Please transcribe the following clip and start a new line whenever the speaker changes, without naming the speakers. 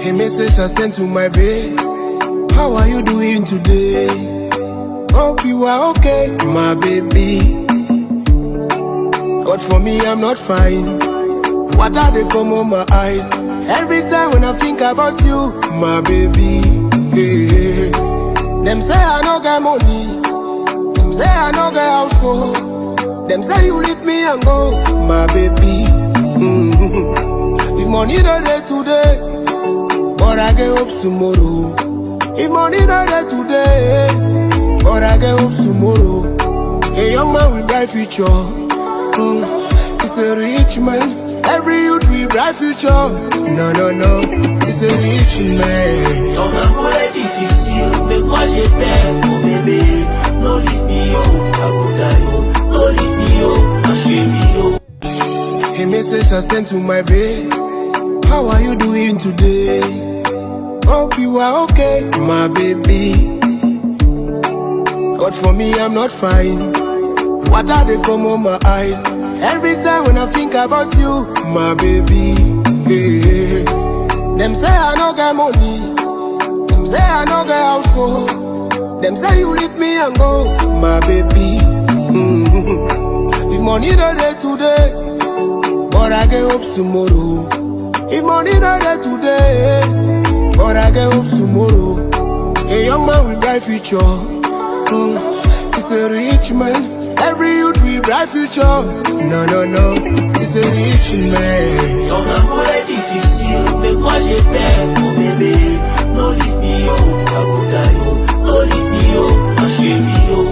A message I sent to my babe. How are you doing today? Hope you are okay, my baby. But for me, I'm not fine. Water they come on my eyes every time when I think about you, my baby. Hey. Them say I no get money. Them say I no get household. Them say you leave me and go, my baby. If money not there today, but I get hope tomorrow. If money not there today, but I get hope tomorrow. A young man with bright future. It's a rich man. Every youth with bright future. No, no, no. It's a rich man.
Ton amour est difficile, mais moi je t'aime, mon bébé. No leave me, oh, Abudayo. No leave me, oh, my chérie, oh.
A message I sent to my babe. How are you doing today? Hope you are okay, my baby. But for me, I'm not fine. Water they come on my eyes every time when I think about you, my baby. Hey. Them say I no get money. Them say I no get household. Them say you leave me and go, my baby. If money not there today, but I get hope tomorrow. If money not there today, but I get hope tomorrow. A young man with bright future. It's a rich man. Every youth with bright future. No, no, no. It's a rich man.
Ton amour est difficile, mais moi je t'aime, mon bébé. No leave me, oh, Abudayo. No leave me, oh, my chérie, oh.